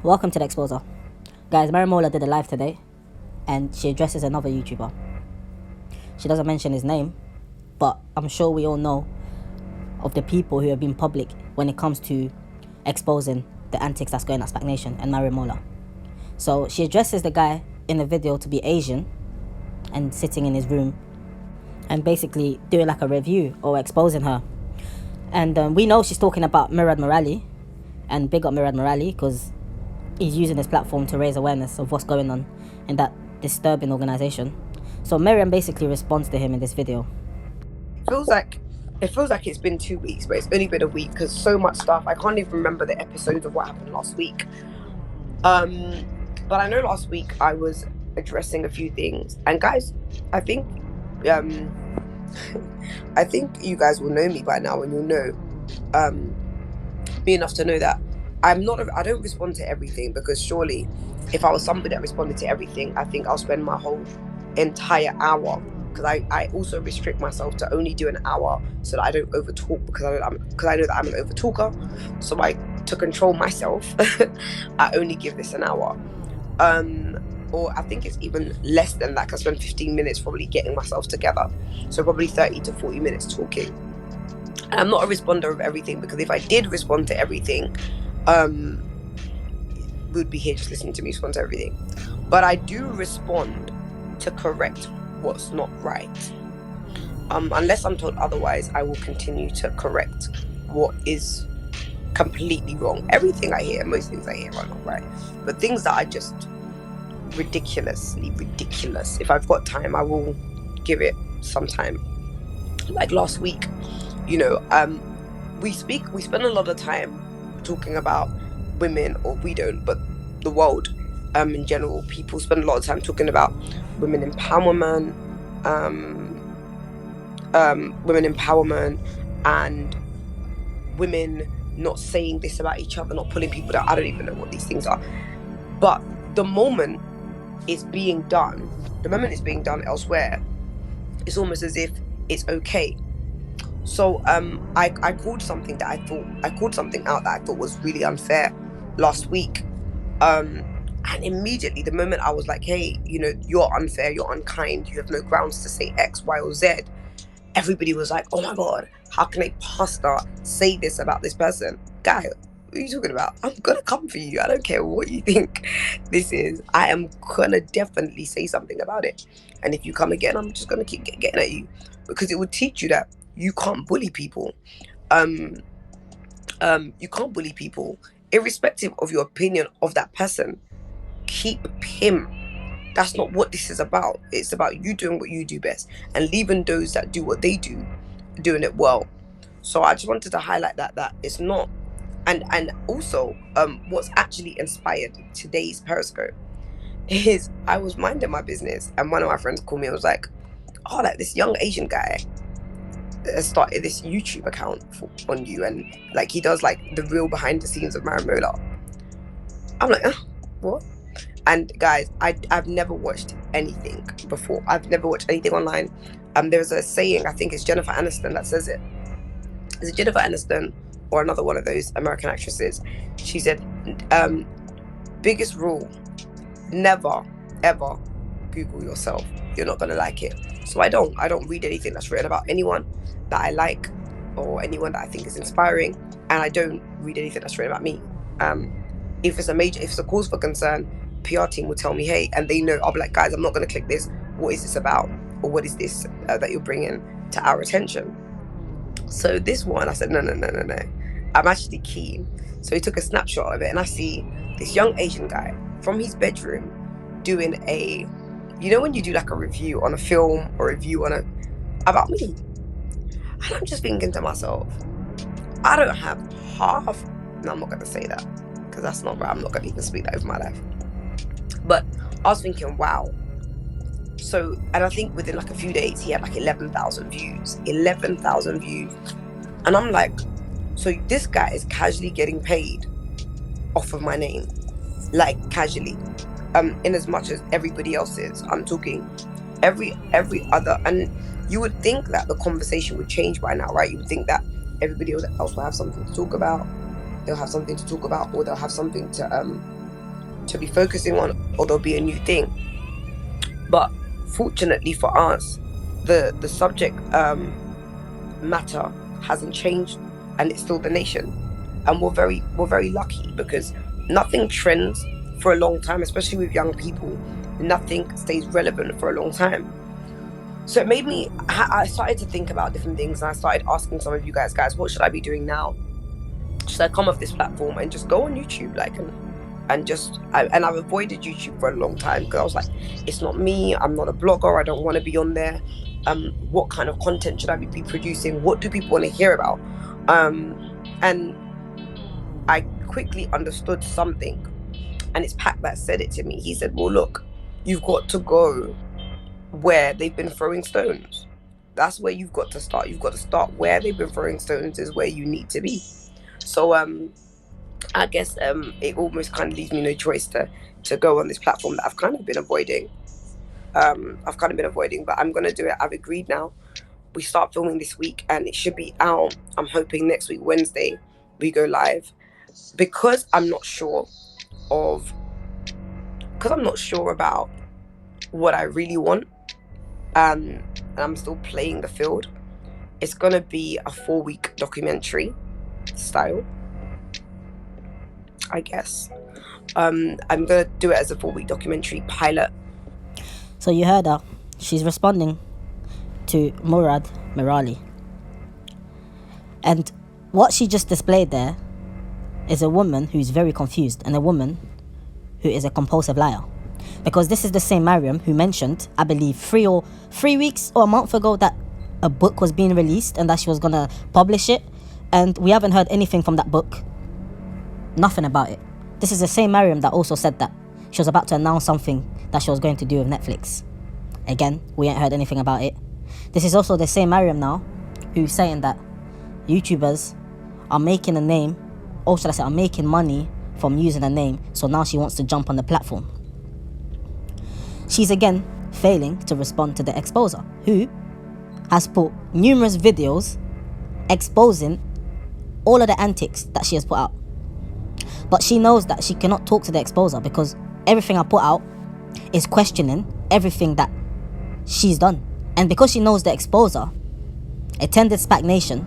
Welcome to the Exposer. Guys, Mariam did a live today and she addresses another YouTuber. She doesn't mention his name, but I'm sure we all know of the people who have been public when it comes to exposing the antics that's going on at Spac Nation and Mariam. So she addresses the guy in the video to be Asian and sitting in his room and basically doing like a review or exposing her. And we know she's talking about Merali, and big up Merali because he's using his platform to raise awareness of what's going on in that disturbing organisation. So Mariam basically responds to him in this video. It feels like it's been 2 weeks, but it's only been a week because so much stuff. I can't even remember the episodes of what happened last week. But I know last week I was addressing a few things, and guys, I think I think you guys will know me by now, and you'll know me enough to know that I don't respond to everything, because surely if I was somebody that responded to everything, I think I'll spend my whole entire hour, because I also restrict myself to only do an hour so that I don't overtalk, because I know that I'm an overtalker. So to control myself, I only give this an hour. Or I think it's even less than that, because I spend 15 minutes probably getting myself together. So probably 30 to 40 minutes talking. And I'm not a responder of everything, because if I did respond to everything, we'd be here just listening to me respond to everything. But I do respond to correct what's not right. Unless I'm told otherwise, I will continue to correct what is completely wrong. Everything I hear, most things I hear are not right. But things that are just ridiculously ridiculous, if I've got time, I will give it some time. Like last week, we spend a lot of time talking about women, or we don't, but the world in general, people spend a lot of time talking about women empowerment, and women not saying this about each other, not pulling people down. I don't even know what these things are. But the moment it's being done elsewhere, it's almost as if it's okay. So I called something out that I thought was really unfair last week. And immediately, the moment I was like, hey, you're unfair, you're unkind, you have no grounds to say X, Y, or Z, everybody was like, oh my God, how can a pastor say this about this person? Guy, what are you talking about? I'm gonna come for you. I don't care what you think this is. I am gonna definitely say something about it. And if you come again, I'm just gonna keep getting at you, because it would teach you that you can't bully people. You can't bully people, irrespective of your opinion of that person. Keep him. That's not what this is about. It's about you doing what you do best and leaving those that do what they do doing it well. So I just wanted to highlight that it's not. And also, what's actually inspired today's Periscope is I was minding my business, and one of my friends called me and was like, oh, like this young Asian guy started this YouTube account on you, and like he does like the real behind the scenes of Mariam. I'm like, what? And guys, I've never watched anything before. I've never watched anything online. There's a saying, I think it's Jennifer Aniston that says it. Is it Jennifer Aniston or another one of those American actresses? She said, biggest rule, never ever Google yourself. You're not gonna like it. So I don't read anything that's written about anyone that I like or anyone that I think is inspiring, and I don't read anything that's written about me. If it's a cause for concern, PR team will tell me, hey, and they know, I'll be like, guys, I'm not gonna click this. What is this about? Or what is this that you're bringing to our attention? So this one, I said, no. I'm actually keen. So he took a snapshot of it, and I see this young Asian guy from his bedroom doing when you do like a review on a film or review about me. And I'm just thinking to myself, I don't have half. No, I'm not going to say that, because that's not right. I'm not going to even speak that over my life. But I was thinking, wow. So, and I think within like a few days, he had like 11,000 views. 11,000 views. And I'm like, so this guy is casually getting paid off of my name. Like casually. In as much as everybody else is. I'm talking every other. And you would think that the conversation would change by now, right? You would think that everybody else will have something to talk about. They'll have something to talk about, or they'll have something to to be focusing on, or there'll be a new thing. But fortunately for us, the subject matter hasn't changed, and it's still the nation. And we're very lucky, because nothing trends for a long time, especially with young people. Nothing stays relevant for a long time. So it made me, I started to think about different things, and I started asking some of you guys, what should I be doing now? Should I come off this platform and just go on YouTube, and I've avoided YouTube for a long time, because I was like, it's not me, I'm not a blogger, I don't want to be on there. What kind of content should I be producing? What do people want to hear about? And I quickly understood something, and it's Spac that said it to me. He said, well, look, you've got to go where they've been throwing stones. That's where you've got to start. You've got to start where they've been throwing stones, is where you need to be. So I guess it almost kind of leaves me no choice to go on this platform that I've kind of been avoiding. But I'm gonna do it. I've agreed now. We start filming this week, and it should be out, I'm hoping, next week, Wednesday, we go live. Because I'm not sure about what I really want, and I'm still playing the field. It's gonna be a 4-week documentary style, I guess. I'm gonna do it as a 4-week documentary pilot. So you heard her. She's responding to Murad Merali. And what she just displayed there is a woman who's very confused, and a woman who is a compulsive liar. Because this is the same Mariam who mentioned, I believe 3 weeks or a month ago, that a book was being released and that she was gonna publish it, and we haven't heard anything from that book. Nothing about it. This is the same Mariam that also said that she was about to announce something that she was going to do with Netflix. Again, we ain't heard anything about it. This is also the same Mariam now who's saying that YouTubers are making a name, or should I say, are making money from using a name, so now she wants to jump on the platform. She's again failing to respond to the exposer, who has put numerous videos exposing all of the antics that she has put out. But she knows that she cannot talk to the exposer, because everything I put out is questioning everything that she's done. And because she knows the exposer attended Spac Nation,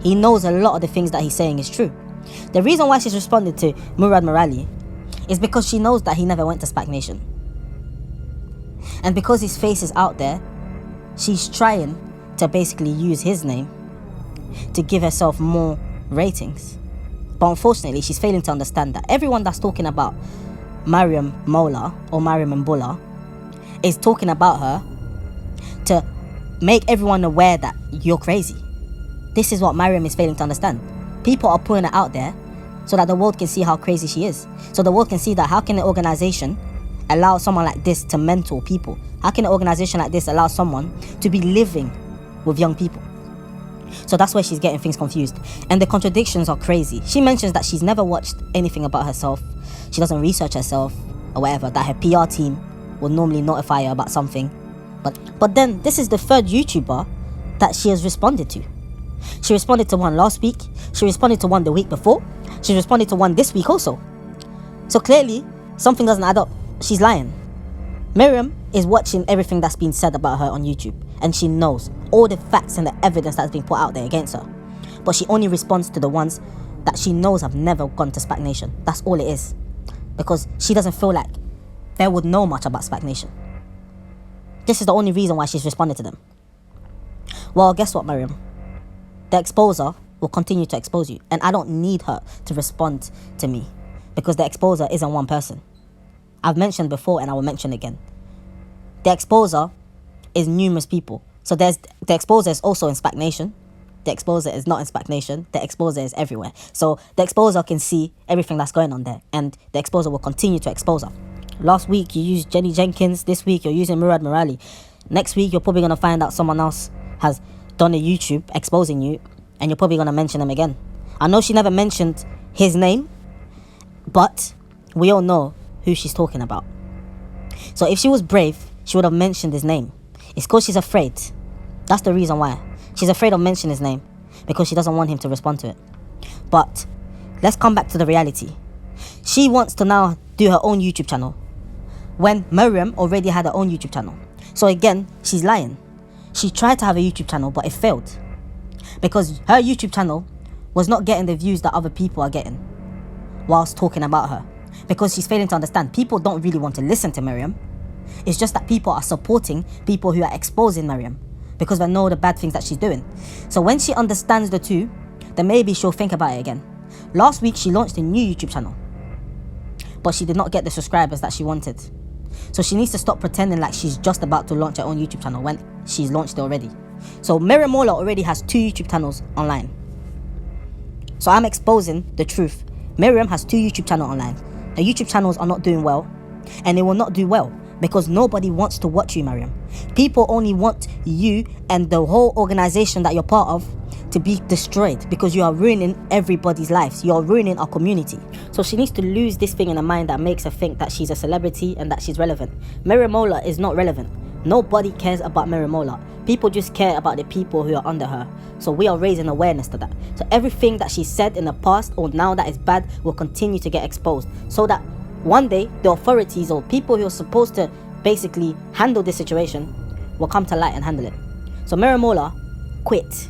he knows a lot of the things that he's saying is true. The reason why she's responded to Murad Merali is because she knows that he never went to Spac Nation. And because his face is out there, she's trying to basically use his name to give herself more ratings. But unfortunately, she's failing to understand that everyone that's talking about Mariam Mola or Mariam Mbula is talking about her to make everyone aware that you're crazy. This is what Mariam is failing to understand. People are putting it out there so that the world can see how crazy she is. So the world can see that how can an organization allow someone like this to mentor people? How can an organization like this allow someone to be living with young people? So that's where she's getting things confused. And the contradictions are crazy. She mentions that she's never watched anything about herself. She doesn't research herself or whatever, that her PR team will normally notify her about something. But then this is the third YouTuber that she has responded to. She responded to one last week. She responded to one the week before. She responded to one this week also. So clearly, something doesn't add up. She's lying. Mariam is watching everything that's been said about her on YouTube, and she knows all the facts and the evidence that's been put out there against her. But she only responds to the ones that she knows have never gone to Spac Nation. That's all it is. Because she doesn't feel like they would know much about Spac Nation. This is the only reason why she's responded to them. Well, guess what, Mariam? The exposer will continue to expose you, and I don't need her to respond to me, because the exposer isn't one person. I've mentioned before, and I will mention again. The exposer is numerous people. So the exposer is also in Spac Nation. The exposer is not in Spac Nation. The exposer is everywhere. So the exposer can see everything that's going on there, and the exposer will continue to expose her. Last week you used Jenny Jenkins. This week you're using Murad Merali. Next week you're probably going to find out someone else has done a YouTube exposing you, and you're probably going to mention him again. I know she never mentioned his name, but we all know who she's talking about. So if she was brave, she would have mentioned his name. It's because she's afraid. That's the reason why. She's afraid of mentioning his name, because she doesn't want him to respond to it. But let's come back to the reality. She wants to now do her own YouTube channel when Mariam already had her own YouTube channel. So again, she's lying. She tried to have a YouTube channel, but it failed because her YouTube channel was not getting the views that other people are getting whilst talking about her, because she's failing to understand people don't really want to listen to Mariam. It's just that people are supporting people who are exposing Mariam because they know the bad things that she's doing. So when she understands the two, then maybe she'll think about it again. Last week she launched a new YouTube channel, but she did not get the subscribers that she wanted. So she needs to stop pretending like she's just about to launch her own YouTube channel when she's launched it already. So Mariam already has 2 YouTube channels online. So I'm exposing the truth. Mariam has 2 YouTube channels online. The YouTube channels are not doing well, and they will not do well because nobody wants to watch you, Mariam. People only want you and the whole organization that you're part of to be destroyed because you are ruining everybody's lives. You are ruining our community. So she needs to lose this thing in her mind that makes her think that she's a celebrity and that she's relevant. Mariam is not relevant. Nobody cares about Mariam. People just care about the people who are under her. So we are raising awareness to that. So everything that she said in the past or now that is bad will continue to get exposed, so that one day the authorities or people who are supposed to basically handle this situation will come to light and handle it. So Mariam quit.